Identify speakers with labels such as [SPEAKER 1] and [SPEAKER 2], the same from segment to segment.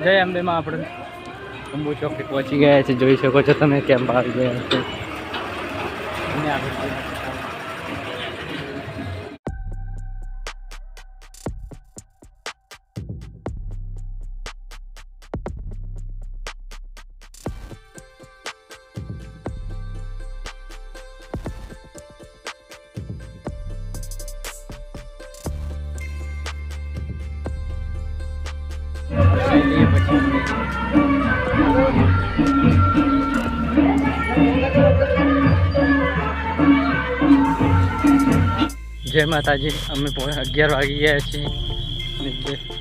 [SPEAKER 1] જય અંબેમાં આપણે અંબુ ચોકડી પહોંચી ગયા છે, જોઈ શકો છો તમે કેમ્પ આવી ગયા છે. અને આગળ જય માતાજી. અમે 11 વાગી ગયા છીએ.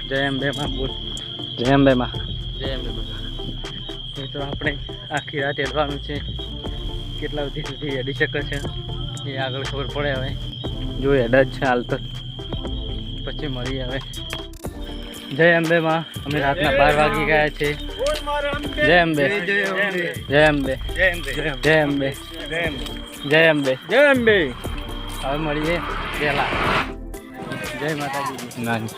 [SPEAKER 1] જય અંબેમાં બોલ. જય અંબેમાં. જય અંબેમાં. મિત્રો આપણે આખી રાત હેડવાનું છે, કેટલા સુધી હેડી શકે છે એ આગળ ખબર પડે. હવે જો હેડા જ છે હાલ તો, પછી મળી હવે. જય અંબેમાં. અમે રાતના 12 વાગી ગયા છે. જય અંબે. જય અંબે. જય અંબે. જય અંબે. જય અંબે. હવે મળીએ પહેલા. જય માતાજી. નાની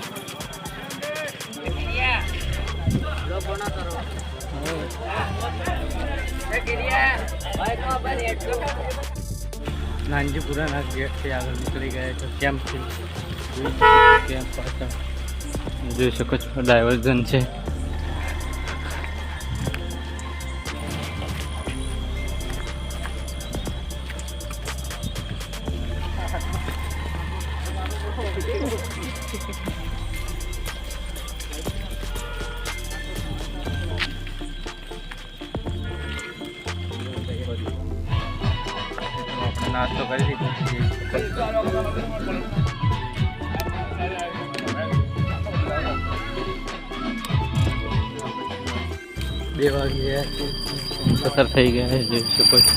[SPEAKER 1] નાનજીપુરાના ગેટથી આગળ નીકળી ગયા છે. કેમ્પથી કેમ્પ પાછળ જોઈ શકો છો ડાયવર્ઝન છે. આપણે નાસ્તો કરી દીધો છે. 2 વાગી ગયા છે, પસાર થઈ ગયા છે, જોઈ શકો છો.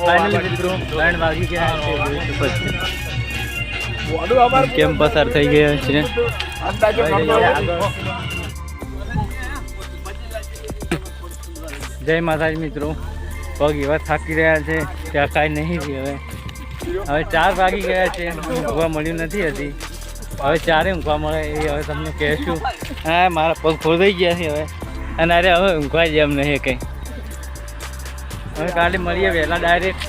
[SPEAKER 1] ફાઇનલી મિત્રો 3 વાગી ગયા છે, જોઈ શકો છો. કેમ પસાર થઈ ગયા છે. જય માતાજી મિત્રો. પગ એવા થાકી રહ્યા છે ત્યાં કાંઈ નહીં છે. હવે 4 વાગી ગયા છે, ઊંઘવા મળ્યું નથી હજી. હવે 4 ઊંઘવા મળે એ હવે તમને કહેશું. હા, મારા પગ ખોદાઈ ગયા છે હવે, અને અરે હવે ઊંઘવા જ એમ નહીં કંઈ. હવે કાલે મળીએ વહેલા ડાયરેક્ટ.